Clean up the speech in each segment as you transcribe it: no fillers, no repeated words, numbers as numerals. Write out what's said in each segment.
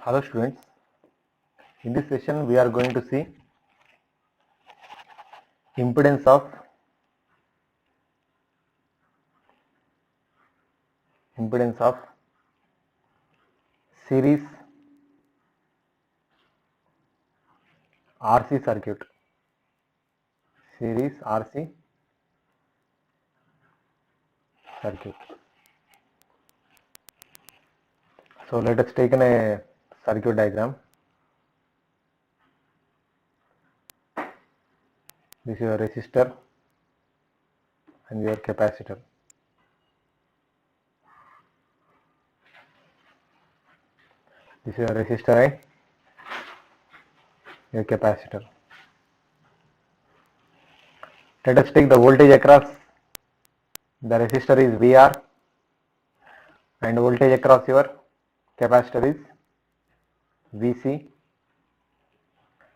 Hello students, in this session we are going to see impedance of series RC circuit. Series RC circuit. So let us take a circuit diagram. This is your resistor and your capacitor. This is your resistor and your capacitor. Let us take the voltage across. The resistor is VR and voltage across your capacitor is VC,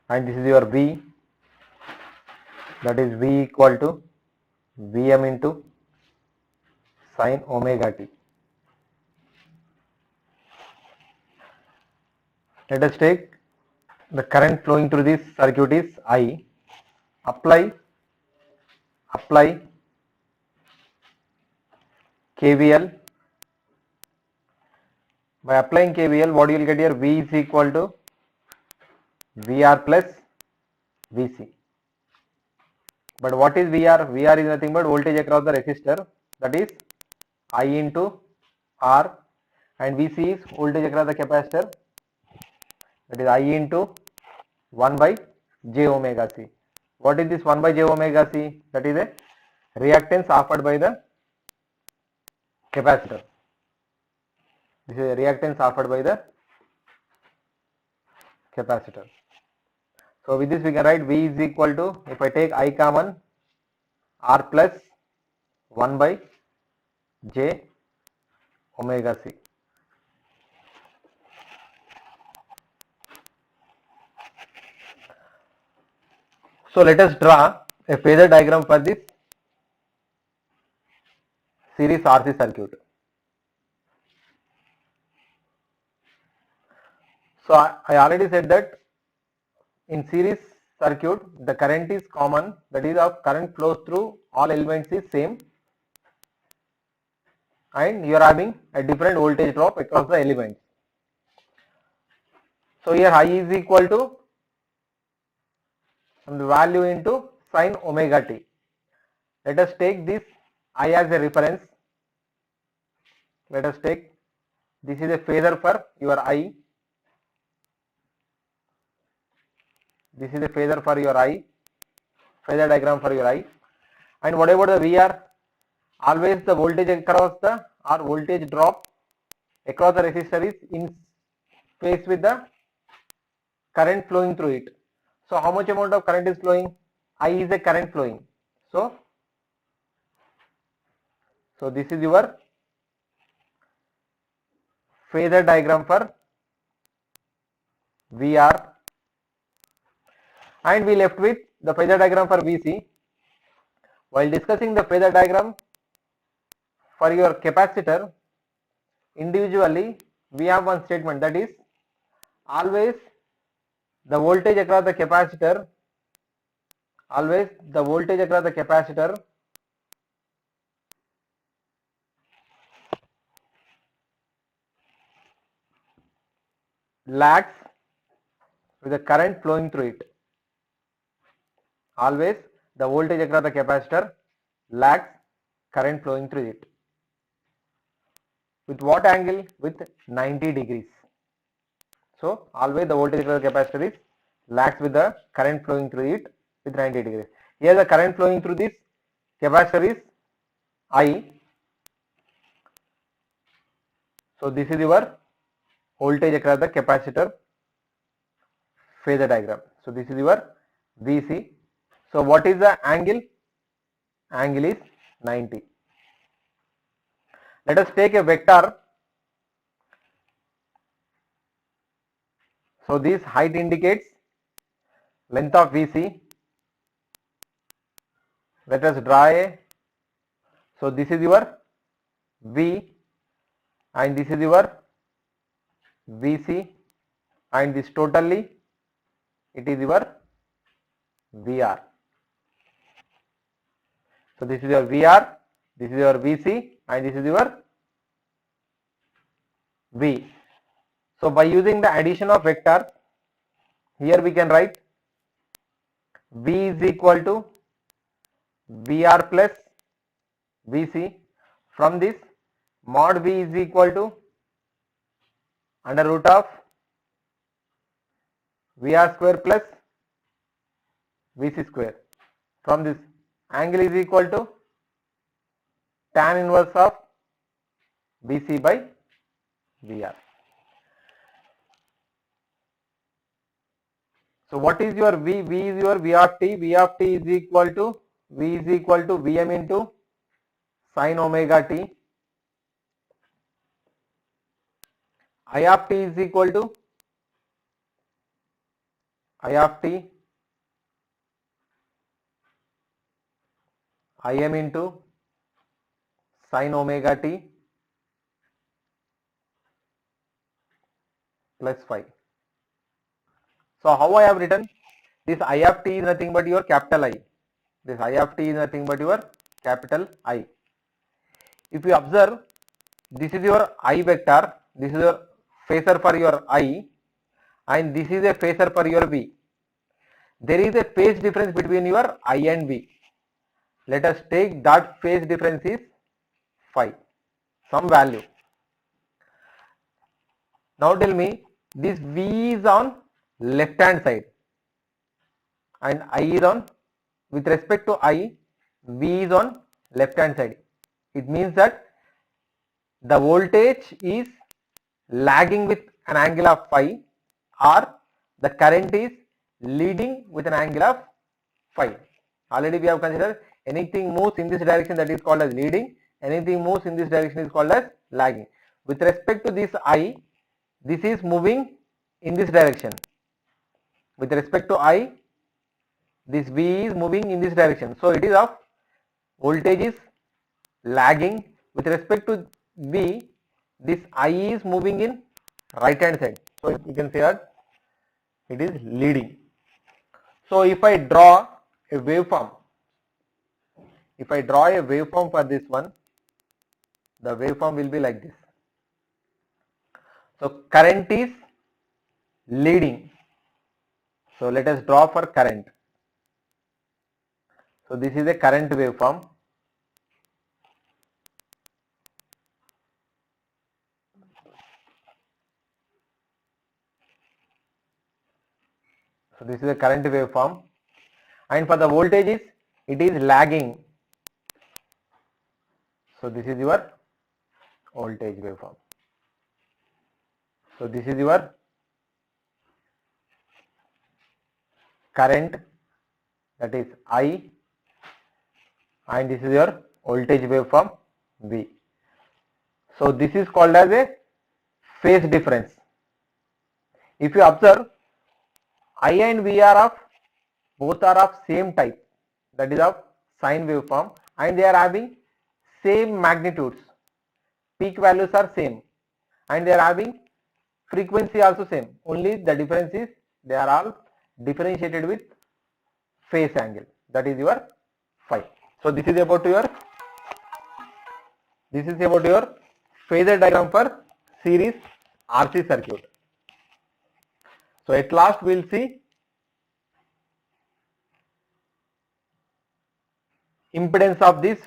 and this is your V, that is V equal to Vm into sin omega t. Let us take the current flowing through this circuit is I. Apply KVL. By applying KVL, what you will get here? V is equal to VR plus VC. But what is VR? VR is nothing but voltage across the resistor, that is I into R, and VC is voltage across the capacitor, that is I into 1 by j omega c. What is this 1 by j omega c? That is a reactance offered by the capacitor. This is a reactance offered by the capacitor. So with this we can write V is equal to, if I take I common, R plus 1 by j omega c. So let us draw a phasor diagram for this series RC circuit. So I already said that in series circuit the current is common, that is of current flows through all elements is same, and you are having a different voltage drop across the elements. So here I is equal to the value into sin omega t. Let us take this I as a reference. Let us take, this is a phasor for your I. This is a phasor for your I, phasor diagram for your I. And what about the VR? Always the voltage across the, or voltage drop across the resistor is in phase with the current flowing through it. So how much amount of current is flowing? I is a current flowing. So this is your phasor diagram for VR, and we left with the phasor diagram for VC. While discussing the phasor diagram for your capacitor, individually we have one statement, that is always the voltage across the capacitor, lags with the current flowing through it. Always the voltage across the capacitor lags current flowing through it. With what angle? With 90 degrees. So always the voltage across the capacitor is lags with the current flowing through it with 90 degrees. Here the current flowing through this capacitor is I. So this is your voltage across the capacitor phasor diagram. So this is your VC. So what is the angle? Angle is 90. Let us take a vector. So this height indicates length of VC. Let us draw a, so this is your V and this is your VC. and this totally it is your VR. So this is your VR, this is your VC, and this is your V. So by using the addition of vectors, here we can write V is equal to VR plus VC. From this, mod V is equal to under root of VR square plus VC square. From this, angle is equal to tan inverse of VC by VR. So what is your V? V is your V of t. V of t is equal to Vm into sin omega t. I of t is equal to I of t Im into sin omega t plus phi. So how I have written this? I of t is nothing but your capital I. This I of t is nothing but your capital I. If you observe, this is your I vector, this is your phasor for your I, and this is a phasor for your V. There is a phase difference between your I and V. Let us take that phase difference is phi, some value. Now tell me, this V is on left hand side and I is on, with respect to I, V is on left hand side. It means that the voltage is lagging with an angle of phi, or the current is leading with an angle of phi. Already we have considered anything moves in this direction, that is called as leading, anything moves in this direction is called as lagging. With respect to this I, this is moving in this direction. With respect to I, this V is moving in this direction. So it is of voltage is lagging. With respect to V, this I is moving in right hand side. So you can say that it is leading. So if I draw a waveform, for this one, the waveform will be like this. So current is leading. So let us draw for current. So this is a current waveform. So this is a current waveform, and for the voltages it is lagging. So this is your voltage waveform. So this is your current, that is I, and this is your voltage waveform V. So this is called as a phase difference. If you observe, I and V are of, both are of same type, that is of sine waveform, and they are having same magnitudes, peak values are same, and they are having frequency also same. Only the difference is they are all differentiated with phase angle, that is your phi. So this is about your phasor diagram for series RC circuit. So at last we will see impedance of this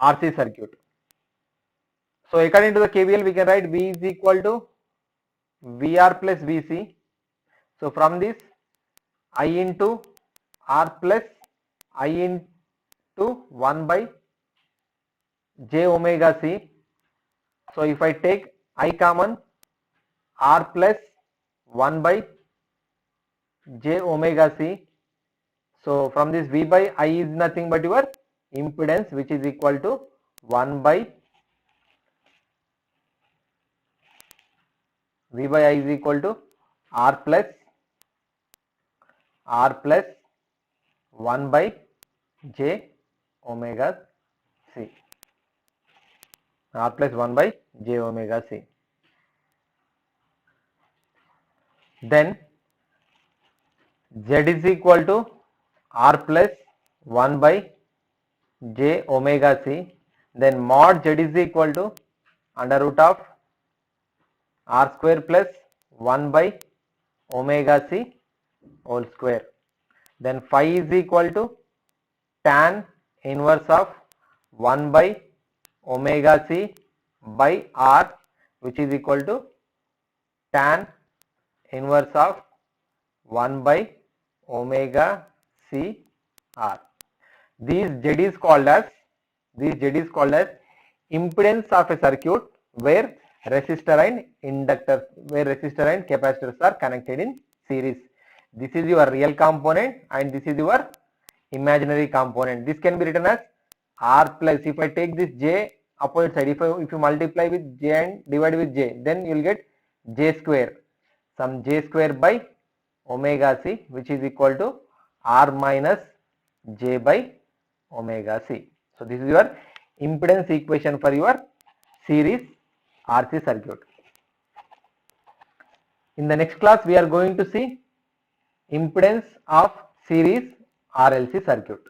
RC circuit. So according to the KVL, we can write V is equal to VR plus VC. So from this, I into R plus I into 1 by j omega c. So if I take I common, R plus 1 by j omega c. So from this, V by I is nothing but your impedance, which is equal to 1 by V by I is equal to R plus 1 by j omega c. R plus 1 by j omega c. then Z is equal to R plus 1 by J omega C, then mod Z is equal to under root of R square plus 1 by omega C whole square. Then phi is equal to tan inverse of 1 by omega C by R, which is equal to tan inverse of 1 by omega C R. These Z is called as impedance of a circuit where resistor and capacitors are connected in series. This is your real component and this is your imaginary component. This can be written as R plus, if I take this J opposite side, if you multiply with J and divide with J, then you will get J square, some J square by omega C, which is equal to R minus J by omega C. So this is your impedance equation for your series RC circuit. In the next class, we are going to see impedance of series RLC circuit.